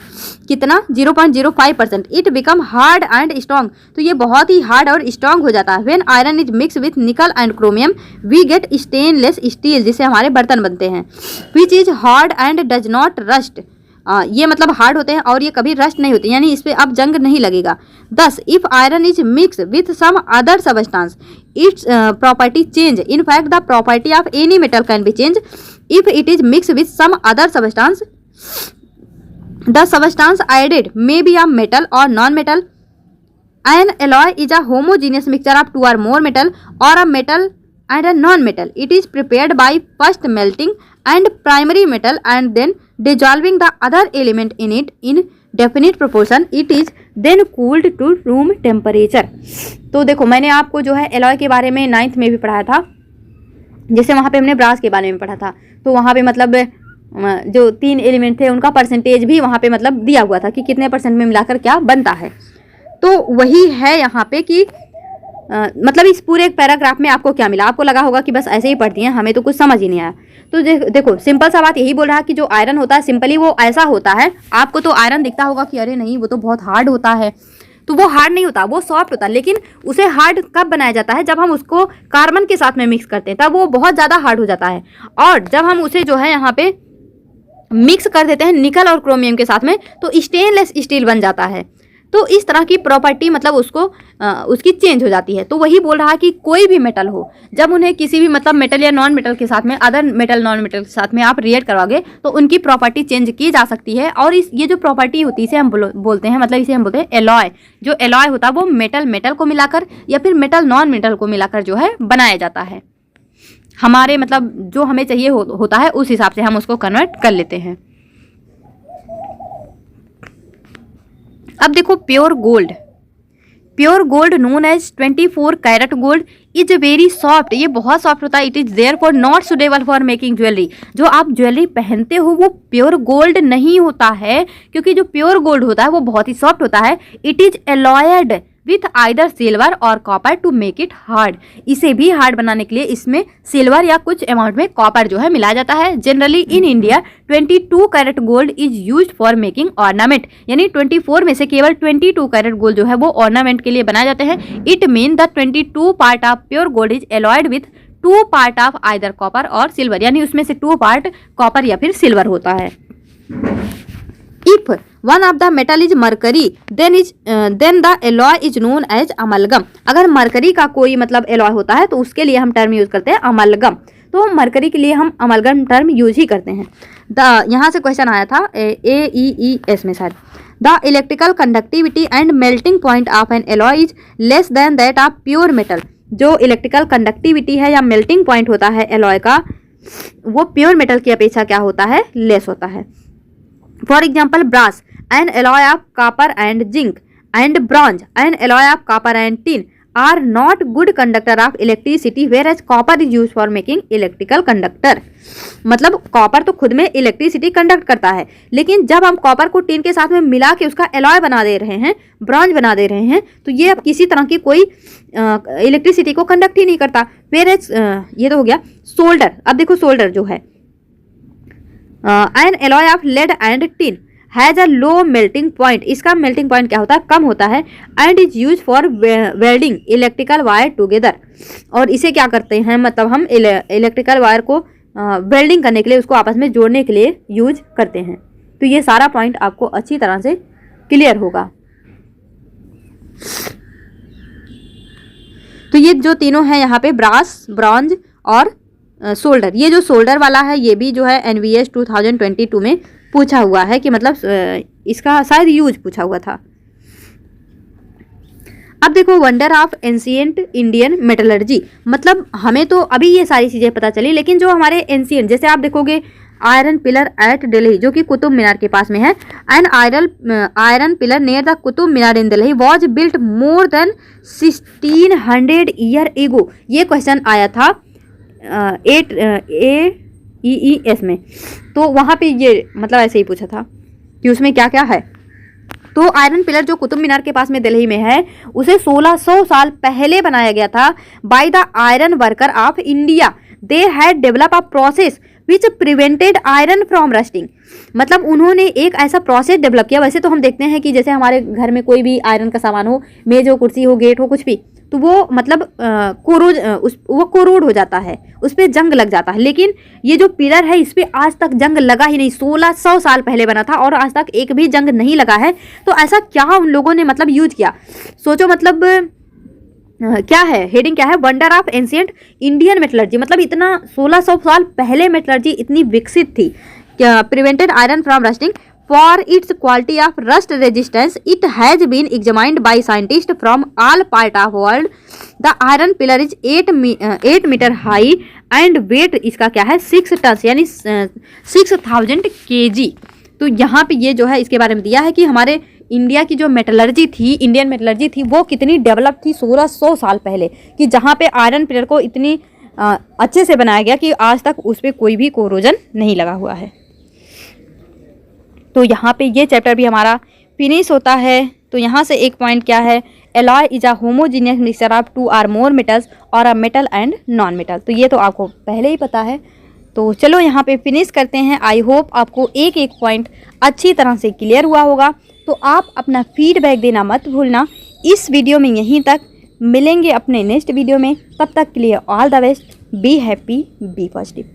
कितना 0.05%, it become hard and strong. तो ये बहुत ही हार्ड और स्ट्रॉन्ग हो जाता है। When iron is mix with nickel and chromium we get stainless steel, जिससे हमारे बर्तन बनते हैं। Which is hard and does not rust, ये मतलब हार्ड होते हैं और ये कभी रस्ट नहीं होते, यानी इस पर अब जंग नहीं लगेगा। Thus if iron is mix with some other substance its property change. In fact the property of any metal can be change if it is mix with some other substance. The substance added may be a metal or non metal. An alloy is a homogeneous mixture of two or more metal or a metal and a non-metal. It is prepared by first melting and primary metal and then dissolving the other element in it in definite proportion. It is then cooled to room temperature. तो देखो मैंने आपको जो है alloy के बारे में 9th में भी पढ़ाया था, जैसे वहाँ पे हमने ब्रास के बारे में पढ़ा था। तो वहाँ पे मतलब जो 3 एलिमेंट थे उनका परसेंटेज भी वहाँ पे मतलब दिया हुआ था कि कितने % में मिलाकर क्या बनता है। तो वही है यहाँ पे कि मतलब इस पूरे पैराग्राफ में आपको क्या मिला, आपको लगा होगा कि बस ऐसे ही पढ़ती हैं, हमें तो कुछ समझ ही नहीं आया। तो देखो सिंपल सा बात यही बोल रहा है कि जो आयरन होता है सिंपली वो ऐसा होता है, आपको तो आयरन दिखता होगा कि अरे नहीं वो तो बहुत हार्ड होता है, तो वो हार्ड नहीं होता, वो सॉफ्ट होता है। लेकिन उसे हार्ड कब बनाया जाता है, जब हम उसको कार्बन के साथ में मिक्स करते हैं, तब वो बहुत ज़्यादा हार्ड हो जाता है। और जब हम उसे जो है यहाँ पे मिक्स कर देते हैं निकल और क्रोमियम के साथ में, तो स्टेनलेस स्टील बन जाता है। तो इस तरह की प्रॉपर्टी मतलब उसकी चेंज हो जाती है। तो वही बोल रहा है कि कोई भी मेटल हो, जब उन्हें किसी भी मतलब मेटल या नॉन मेटल के साथ में, अदर मेटल नॉन मेटल के साथ में आप रिएक्ट करवाओगे तो उनकी प्रॉपर्टी चेंज की जा सकती है। और ये जो प्रॉपर्टी होती है इसे हम बोलते हैं, मतलब इसे हम बोलते हैं एलॉय। जो एलॉय होता है वो मेटल को मिलाकर या फिर मेटल नॉन मेटल को मिलाकर जो है बनाया जाता है। हमारे मतलब जो हमें चाहिए होता है उस हिसाब से हम उसको कन्वर्ट कर लेते हैं। अब देखो pure gold known as 24 carat gold is very soft, ये बहुत सॉफ्ट होता है। It is therefore not suitable for making jewellery. जो आप ज्वेलरी पहनते हो वो प्योर गोल्ड नहीं होता है, क्योंकि जो प्योर गोल्ड होता है वो बहुत ही सॉफ्ट होता है। It is alloyed with either silver or copper to make it hard. इसे भी हार्ड बनाने के लिए इसमें सिल्वर या कुछ अमाउंट में कॉपर जो है मिलाया जाता है। Generally in India 22 carat gold is used for making ornament, यानी 24 में से केवल 22 कैरेट गोल्ड जो है वो ऑर्नामेंट के लिए बनाए जाते हैं। It mean the 22 part of pure gold is alloyed with 2 part of either copper और सिल्वर, यानी उसमें से 2 पार्ट कॉपर या फिर सिल्वर होता है। If one of the metal is mercury, then the alloy is known as amalgam। अगर mercury का कोई मतलब एलॉय होता है तो उसके लिए हम टर्म यूज करते हैं अमलगम। तो मरकरी के लिए हम अमलगम टर्म यूज ही करते हैं। यहाँ से क्वेश्चन आया था AEES में शायद। The electrical conductivity and melting point of N alloy is less than that of pure metal. जो इलेक्ट्रिकल कंडक्टिविटी है या मेल्टिंग पॉइंट होता है एलॉय का, वो प्योर मेटल की अपेक्षा क्या होता है, लेस होता है। For example, brass, an alloy of copper and zinc, and bronze, an alloy of copper and tin, are not good conductor of electricity, whereas copper is used for making electrical conductor। मतलब copper तो खुद में electricity conduct करता है, लेकिन जब हम copper को टिन के साथ में मिला के उसका एलॉय बना दे रहे हैं, ब्रॉन्ज बना दे रहे हैं, तो ये अब किसी तरह की कोई इलेक्ट्रिसिटी को कंडक्ट ही नहीं करता। whereas ये तो हो गया सोल्डर। अब देखो सोल्डर जो है an alloy of lead and tin has a low melting point. इसका मेल्टिंग पॉइंट क्या होता है, कम होता है। And is use for welding electrical wire together. और इसे क्या करते हैं, मतलब हम इलेक्ट्रिकल वायर को वेल्डिंग करने के लिए, उसको आपस में जोड़ने के लिए यूज करते हैं। तो ये सारा पॉइंट आपको अच्छी तरह से क्लियर होगा। तो ये जो तीनों हैं यहाँ पे ब्रास, ब्रॉन्ज और सोल्डर। ये जो सोल्डर वाला है ये भी जो है NVS 2022 में पूछा हुआ है कि मतलब इसका शायद यूज पूछा हुआ था। अब देखो wonder of ancient Indian metallurgy. मतलब हमें तो अभी ये सारी चीज़ें पता चली, लेकिन जो हमारे एंशिएंट, जैसे आप देखोगे आयरन पिलर एट दिल्ली जो कि कुतुब मीनार के पास में है, and iron pillar near the Qutub Minar in Delhi was built more than 1600 year ago. ये क्वेश्चन आया था AEES में। तो वहाँ पे ये मतलब ऐसे ही पूछा था कि उसमें क्या क्या है। तो आयरन पिलर जो कुतुब मीनार के पास में दिल्ली में है, उसे 1600 साल पहले बनाया गया था by the iron worker of India. They had develop a process which prevented iron from rusting. मतलब उन्होंने एक ऐसा प्रोसेस डेवलप किया। वैसे तो हम देखते हैं कि जैसे हमारे घर में कोई भी आयरन का सामान हो, मेज हो, कुर्सी हो, गेट हो, कुछ भी, तो वो मतलब वो कोरोड हो जाता है, उस पर जंग लग जाता है। लेकिन ये जो पिलर है इस पर आज तक जंग लगा ही नहीं। 1600 साल पहले बना था और आज तक एक भी जंग नहीं लगा है। तो ऐसा क्या उन लोगों ने मतलब यूज किया, सोचो। मतलब क्या है, हेडिंग क्या है, wonder of ancient Indian metallurgy. मतलब इतना 1600 साल पहले मेटलर्जी इतनी विकसित थी। Prevented iron from rusting for its quality of rust resistance it has been examined by scientist from all part of world. The iron pillar is 8 metre high and weight इसका क्या है 6 टन, यानी 6000 kg। तो यहाँ पे ये जो है इसके बारे में दिया है कि हमारे इंडिया की जो मेटलर्जी थी, इंडियन मेटलर्जी थी, वो कितनी डेवलप थी 1600 साल पहले, कि जहाँ पे आयरन पिलर को इतनी अच्छे से बनाया गया कि आज तक उस पर कोई भी कोरोजन नहीं लगा हुआ है। तो यहाँ पे ये चैप्टर भी हमारा फिनिश होता है। तो यहाँ से एक पॉइंट क्या है, alloy is a homogeneous mixture of 2 or more metals or a metal and non metal. तो ये तो आपको पहले ही पता है। तो चलो यहाँ पे फिनिश करते हैं। आई होप आपको एक एक पॉइंट अच्छी तरह से क्लियर हुआ होगा। तो आप अपना फीडबैक देना मत भूलना। इस वीडियो में यहीं तक, मिलेंगे अपने नेक्स्ट वीडियो में। तब तक के लिए all the best, be happy, be positive.